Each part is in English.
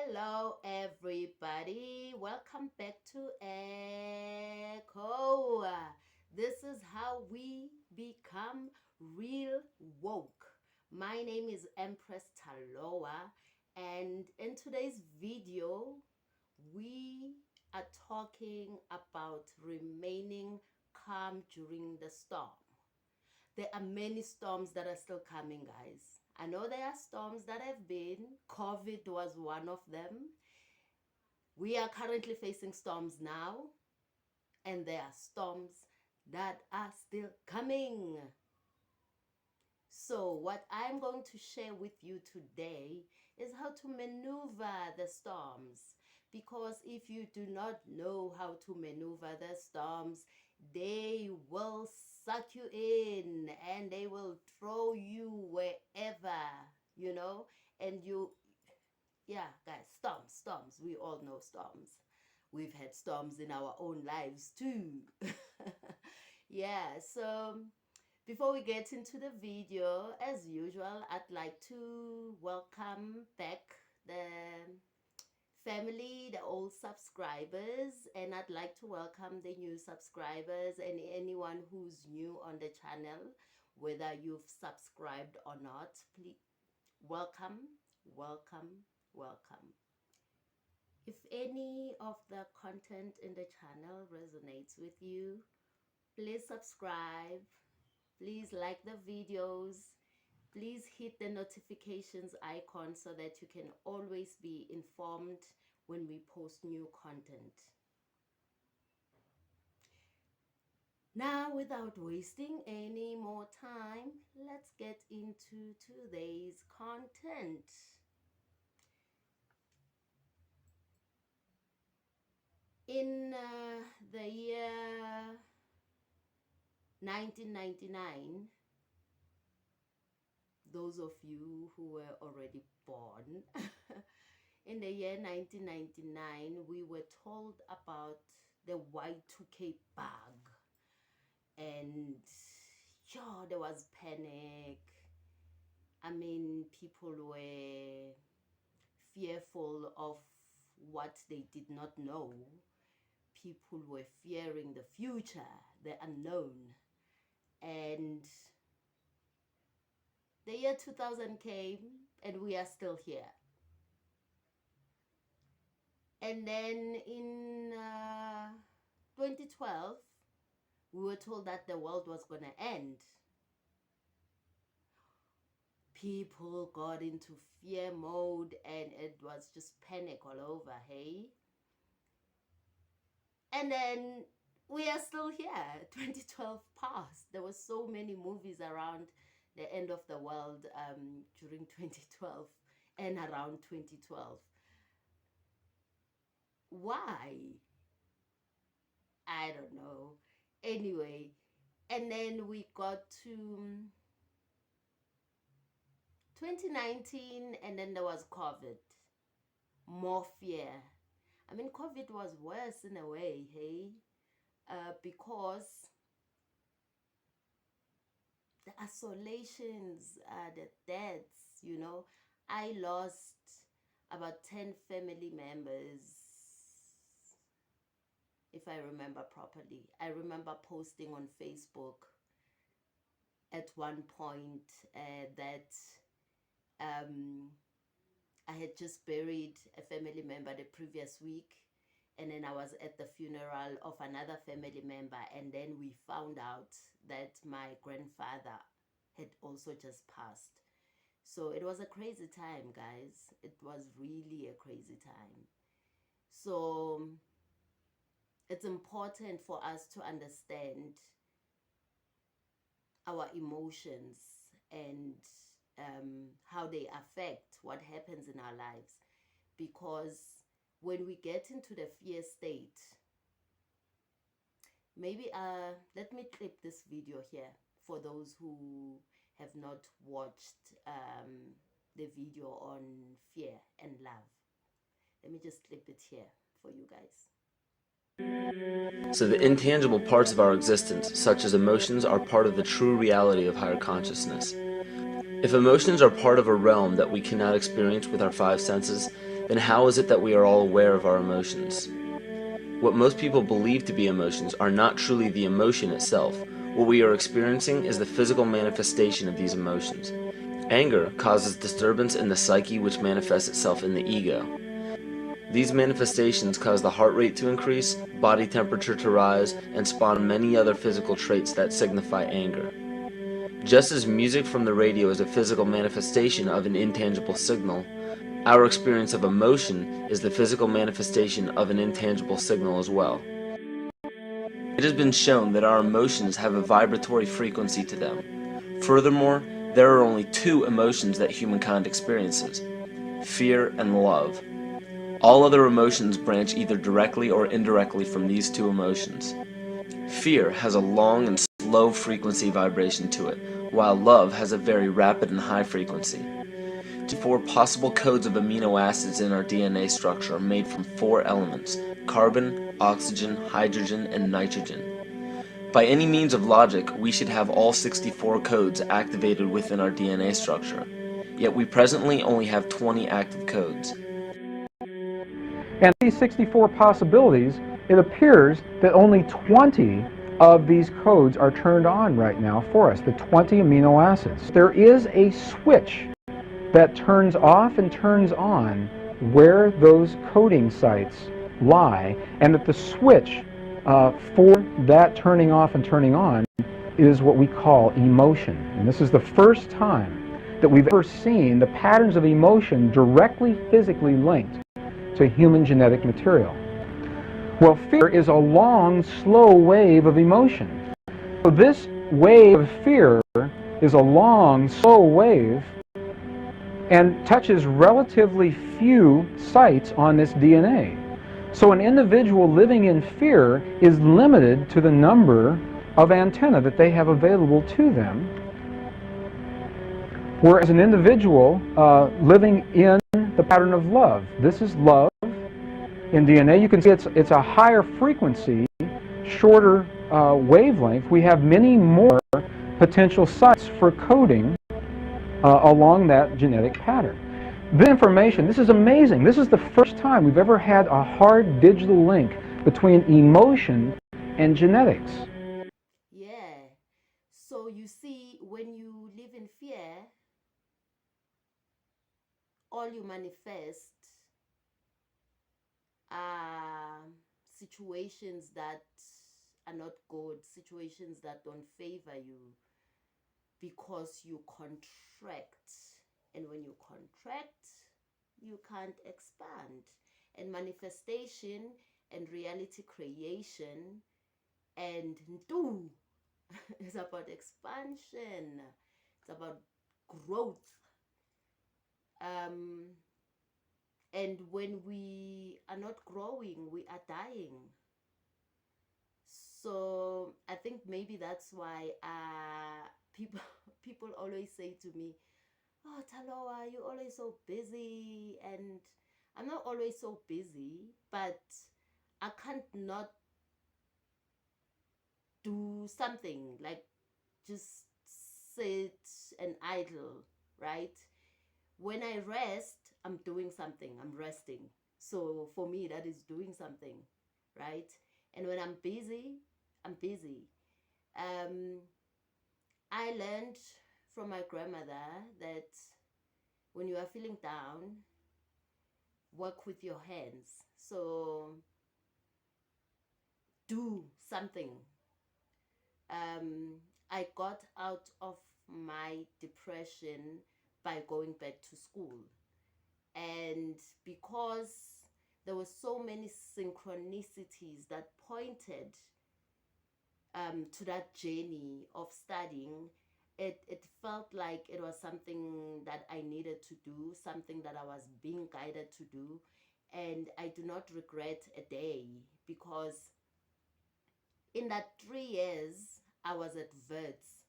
Hello, everybody. Welcome back to Echo. This is how we become real woke. My name is Empress Taloa, and in today's video, we are talking about remaining calm during the storm. There are many storms that are still coming, guys. I know there are storms that have been. COVID was one of them. We are currently facing storms now, and there are storms that are still coming. So, what I'm going to share with you today is how to maneuver the storms. Because if you do not know how to maneuver the storms, they will suck you in and they will throw you wherever, you know. And yeah, guys, storms. We all know storms. We've had storms in our own lives too. Yeah, so before we get into the video, as usual, I'd like to welcome back the family, the old subscribers, and I'd like to welcome the new subscribers and anyone who's new on the channel, whether you've subscribed or not. Please welcome, welcome, welcome. If any of the content in the channel resonates with you, please subscribe. Please like the videos. Please hit the notifications icon so that you can always be informed when we post new content. Now, without wasting any more time, let's get into today's content. In the year 1999, those of you who were already born, in the year 1999, we were told about the Y2K bug. And yeah, there was panic. I mean, people were fearful of what they did not know. People were fearing the future, the unknown. And the year 2000 came and we are still here. And then in 2012, we were told that the world was going to end. People got into fear mode and it was just panic all over, hey? And then we are still here. 2012 passed. There were so many movies around the end of the world during 2012 and around 2012. Why? I don't know. Anyway, and then we got to 2019 and then there was COVID. More fear. I mean, COVID was worse in a way, hey? Because the isolations, the deaths, you know. I lost about 10 family members, if I remember properly. I remember posting on Facebook at one point that I had just buried a family member the previous week, and then I was at the funeral of another family member, and then we found out that my grandfather had also just passed. So it was a crazy time, guys. It was really a crazy time. So it's important for us to understand our emotions and how they affect what happens in our lives. Because when we get into the fear state, maybe let me clip this video here for those who have not watched the video on fear and love. Let me just clip it here for you guys. So the intangible parts of our existence, such as emotions, are part of the true reality of higher consciousness. If emotions are part of a realm that we cannot experience with our five senses, then how is it that we are all aware of our emotions? What most people believe to be emotions are not truly the emotion itself. What we are experiencing is the physical manifestation of these emotions. Anger causes disturbance in the psyche, which manifests itself in the ego. These manifestations cause the heart rate to increase, body temperature to rise, and spawn many other physical traits that signify anger. Just as music from the radio is a physical manifestation of an intangible signal, our experience of emotion is the physical manifestation of an intangible signal as well. It has been shown that our emotions have a vibratory frequency to them. Furthermore, there are only two emotions that humankind experiences: fear and love. All other emotions branch either directly or indirectly from these two emotions. Fear has a long and slow frequency vibration to it, while love has a very rapid and high frequency. Four possible codes of amino acids in our DNA structure are made from four elements: carbon, oxygen, hydrogen, and nitrogen. By any means of logic, we should have all 64 codes activated within our DNA structure. Yet we presently only have 20 active codes. And these 64 possibilities, it appears that only 20 of these codes are turned on right now for us, the 20 amino acids. There is a switch that turns off and turns on where those coding sites lie, and that the switch for that turning off and turning on is what we call emotion. And this is the first time that we've ever seen the patterns of emotion directly physically linked to human genetic material. Well, fear is a long, slow wave of emotion. So this wave of fear is a long, slow wave and touches relatively few sites on this DNA. So an individual living in fear is limited to the number of antennae that they have available to them, whereas an individual living in the pattern of love, this is love in DNA, you can see it's a higher frequency, shorter wavelength. We have many more potential sites for coding along that genetic pattern. This information, this is amazing. This is the first time we've ever had a hard digital link between emotion and genetics. Yeah. So you see, when you live in fear, all you manifest are situations that are not good, situations that don't favor you, because you contract. And when you contract, you can't expand. And manifestation and reality creation and ntu is about expansion. It's about growth. Um, and when we are not growing, we are dying. So I think maybe that's why people people always say to me, "Oh, Taloa, you're always so busy," and I'm not always so busy, but I can't not do something, like just sit and idle, right? When I rest, I'm doing something, I'm resting. So for me, that is doing something, right? And when I'm busy, I'm busy. Um, I learned from my grandmother that when you are feeling down, work with your hands. So do something. I got out of my depression by going back to school. And because there were so many synchronicities that pointed to that journey of studying, it felt like it was something that I needed to do, something that I was being guided to do. And I do not regret a day, because in that 3 years, I was at Wits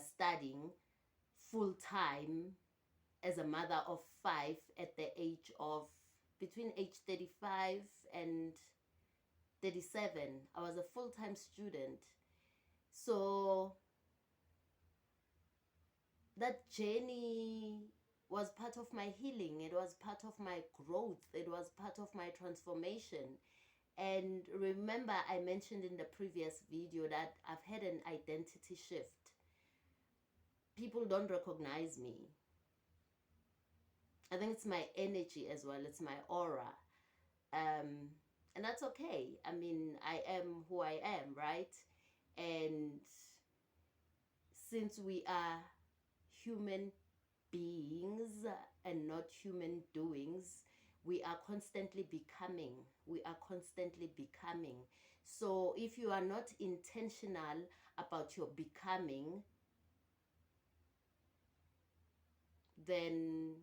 studying full time as a mother of five at the age of between age 35 and 37. I was a full time student. So that journey was part of my healing. It was part of my growth. It was part of my transformation. And remember, I mentioned in the previous video that I've had an identity shift. People don't recognize me. I think it's my energy as well. It's my aura. And that's okay. I mean, I am who I am, right? And since we are human beings and not human doings, we are constantly becoming. We are constantly becoming. So if you are not intentional about your becoming, then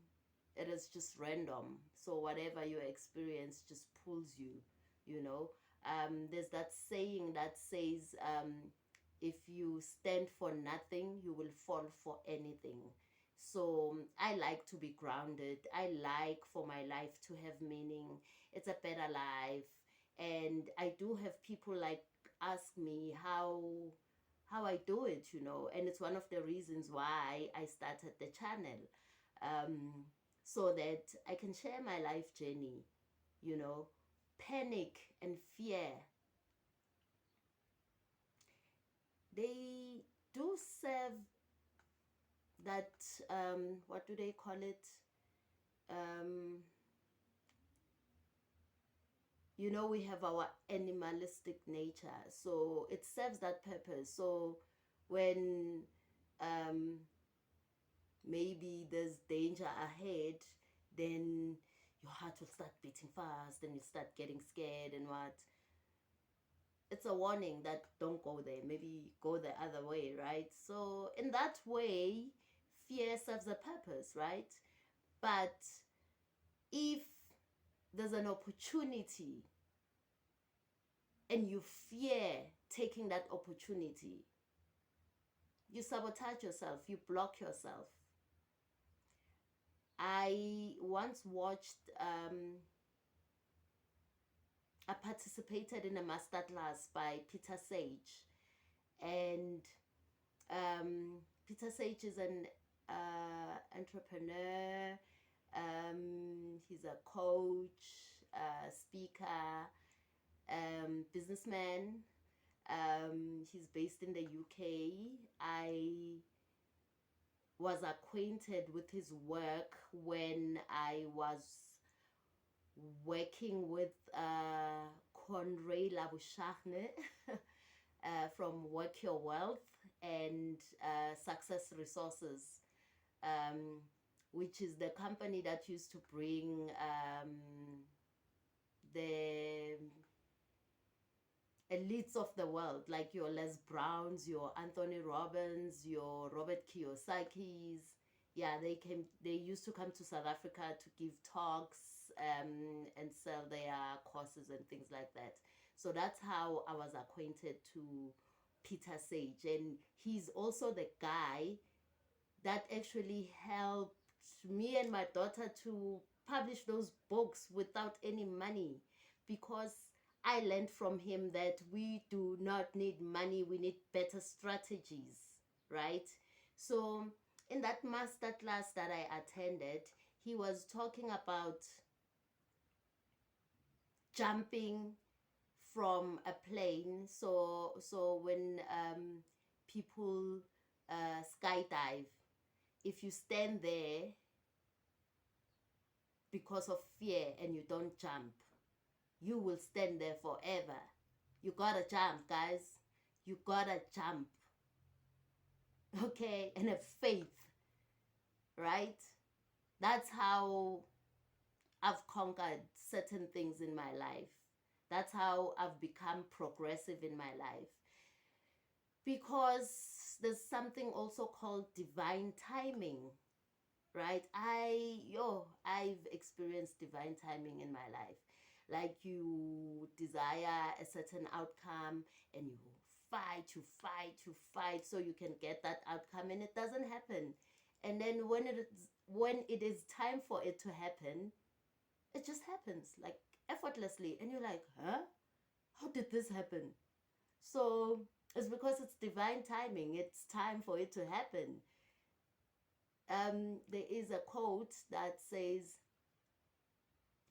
it is just random. So whatever you experience just pulls you, you know. There's that saying that says, if you stand for nothing, you will fall for anything. So I like to be grounded. I like for my life to have meaning. It's a better life. And I do have people like ask me how I do it, you know, and it's one of the reasons why I started the channel, so that I can share my life journey, you know. Panic and fear, they do serve that, what do they call it? You know, we have our animalistic nature, so it serves that purpose. So when maybe there's danger ahead, then your heart will start beating fast and you start getting scared and what. It's a warning that don't go there, maybe go the other way, right? So in that way, fear serves a purpose, right? But if there's an opportunity and you fear taking that opportunity, you sabotage yourself, you block yourself. I once watched, I participated in a masterclass by Peter Sage. And Peter Sage is an entrepreneur. He's a coach, speaker, businessman. He's based in the UK. I was acquainted with his work when I was working with Conray Labuschagne from Work Your Wealth and Success Resources, which is the company that used to bring the elites of the world, like your Les Browns, your Anthony Robbins, your Robert Kiyosaki's. Yeah, they used to come to South Africa to give talks and sell their courses and things like that. So that's how I was acquainted to Peter Sage. And he's also the guy that actually helped me and my daughter to publish those books without any money, because I learned from him that we do not need money, we need better strategies, right? So in that master class that I attended, he was talking about jumping from a plane. So when people skydive, if you stand there because of fear and you don't jump, you will stand there forever. You gotta jump, guys. You gotta jump. Okay? And have faith, right? That's how I've conquered certain things in my life. That's how I've become progressive in my life. Because there's something also called divine timing, right? I've experienced divine timing in my life. Like, you desire a certain outcome and you fight so you can get that outcome, and it doesn't happen. And then when it is time for it to happen, it just happens like effortlessly, and you're like, huh? How did this happen? So it's because it's divine timing. It's time for it to happen. There is a quote that says,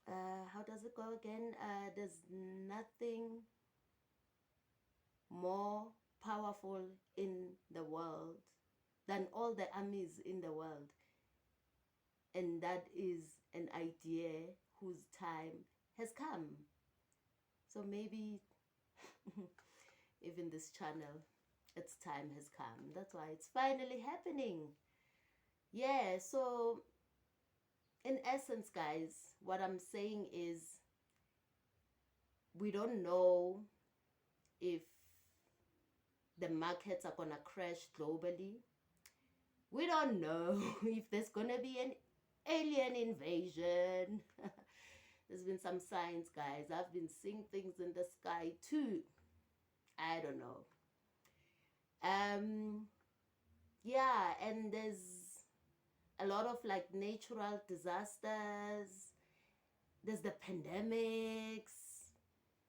how does it go again? There's nothing more powerful in the world than all the armies in the world. And that is an idea whose time has come. So maybe even this channel, its time has come. That's why it's finally happening. Yeah, so in essence, guys, what I'm saying is we don't know if the markets are gonna crash globally. We don't know if there's gonna be an alien invasion. There's been some signs, guys. I've been seeing things in the sky too. I don't know. Yeah, and there's a lot of like natural disasters. There's the pandemics.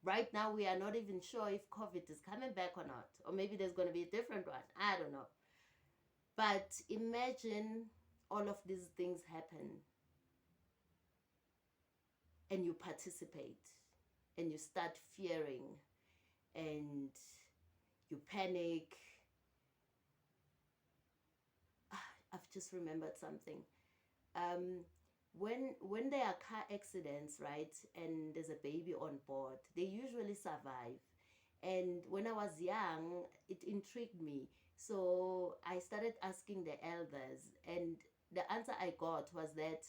Right now, we are not even sure if COVID is coming back or not. Or maybe there's going to be a different one. I don't know. But imagine all of these things happen and you participate and you start fearing and you panic. I've just remembered something. When there are car accidents, right, and there's a baby on board, they usually survive. And when I was young, it intrigued me. So I started asking the elders, and the answer I got was that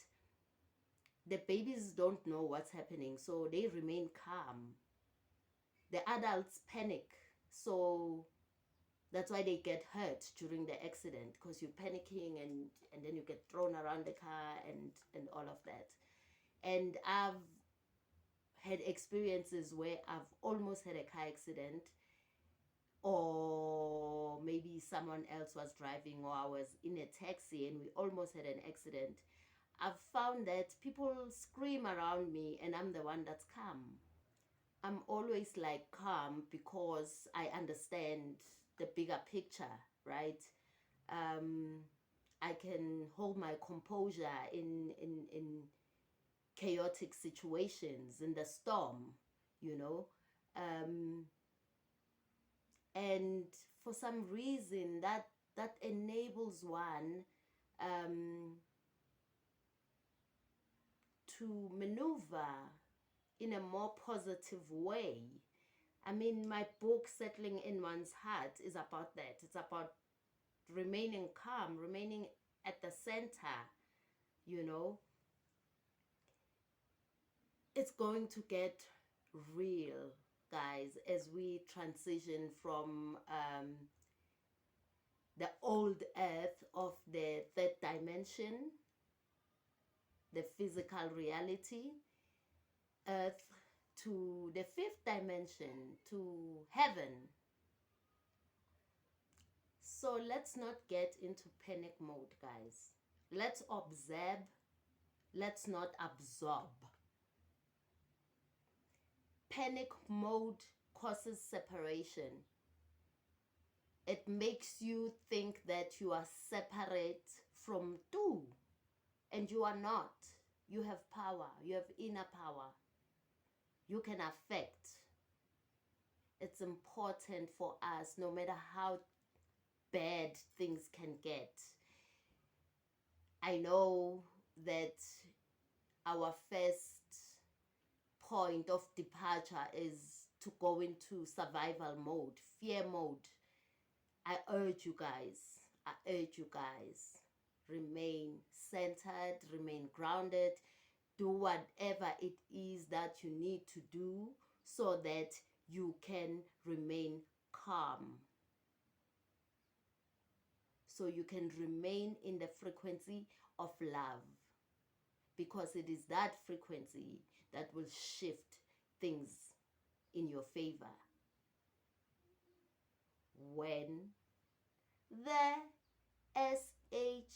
the babies don't know what's happening, so they remain calm. The adults panic, so that's why they get hurt during the accident, because you're panicking and then you get thrown around the car and all of that. And I've had experiences where I've almost had a car accident, or maybe someone else was driving, or I was in a taxi and we almost had an accident. I've found that people scream around me and I'm the one that's calm. I'm always like calm because I understand the bigger picture, right? I can hold my composure in chaotic situations, in the storm, you know. And for some reason, that enables one to maneuver in a more positive way. I mean, my book, Settling in One's Heart, is about that. It's about remaining calm, remaining at the center, you know. It's going to get real, guys, as we transition from the old earth of the third dimension, the physical reality, earth, to the fifth dimension, to heaven. So let's not get into panic mode, guys. Let's observe, let's not absorb. Panic mode causes separation. It makes you think that you are separate from two, and you are not. You have power, you have inner power. You can affect. It's important for us, no matter how bad things can get. I know that our first point of departure is to go into survival mode, fear mode. I urge you guys, remain centered, remain grounded, do whatever it is that you need to do so that you can remain calm. So you can remain in the frequency of love, because it is that frequency that will shift things in your favor. When the SHIT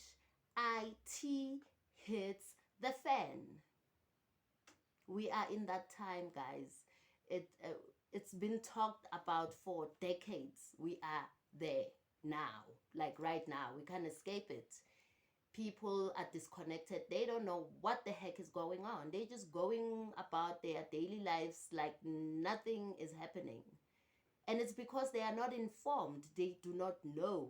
hits the fan. We are in that time, guys. It's been talked about for decades. We are there now, like right now. We can't escape it. people are disconnected. They don't know what the heck is going on. They're just going about their daily lives like nothing is happening. And it's because they are not informed. They do not know.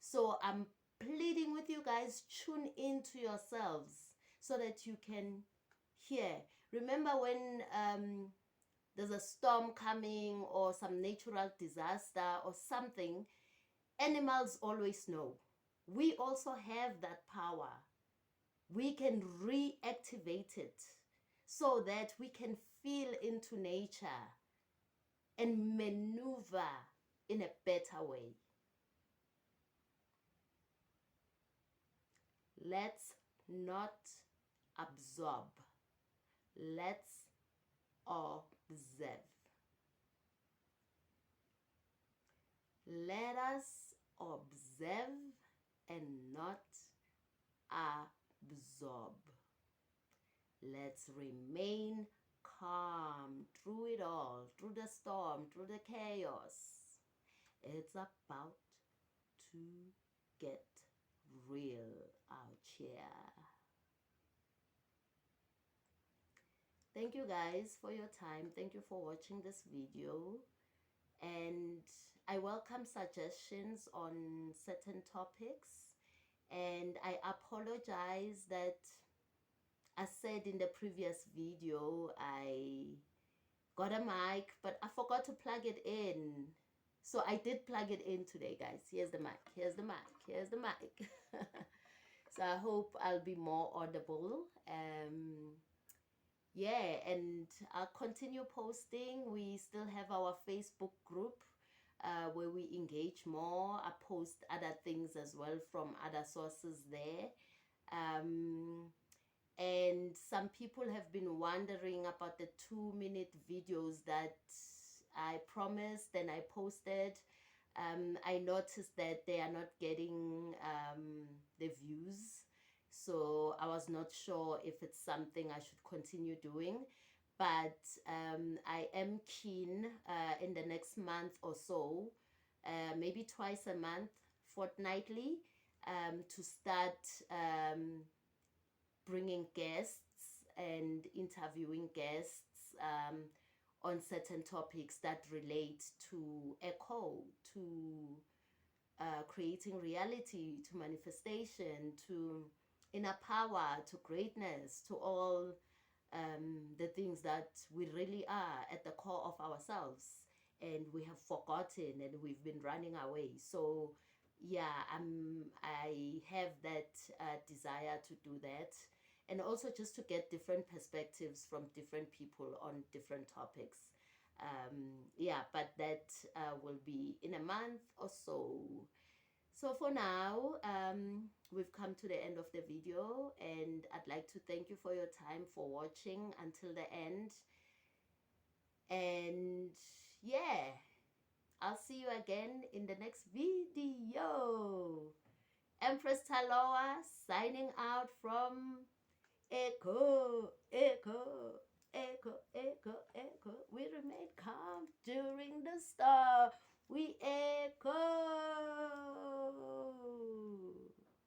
So I'm pleading with you guys, tune into yourselves so that you can hear. Remember when there's a storm coming or some natural disaster or something, animals always know. We also have that power. We can reactivate it so that we can feel into nature and maneuver in a better way. Let's not absorb. Let's observe. Let us observe and not absorb. Let's remain calm through it all, through the storm, through the chaos. It's about to get real out here. Thank you guys for your time. Thank you for watching this video. And I welcome suggestions on certain topics. And I apologize that, as said in the previous video, I got a mic, but I forgot to plug it in. So I did plug it in today, guys. Here's the mic. Here's the mic. Here's the mic. So I hope I'll be more audible. Yeah, and I'll continue posting. We still have our Facebook group where we engage more. I post other things as well from other sources there. And some people have been wondering about the 2-minute videos that I promised and I posted. I noticed that they are not getting the views. So I was not sure if it's something I should continue doing. But I am keen in the next month or so, maybe twice a month, fortnightly, to start bringing guests and interviewing guests on certain topics that relate to echo, to creating reality, to manifestation, to inner power, to greatness, to all the things that we really are at the core of ourselves, and we have forgotten and we've been running away. So yeah, I have that desire to do that, and also just to get different perspectives from different people on different topics. Yeah, but that will be in a month or so. So for now, we've come to the end of the video, and I'd like to thank you for your time, for watching until the end. And yeah, I'll see you again in the next video. Empress Taloa signing out from Echo.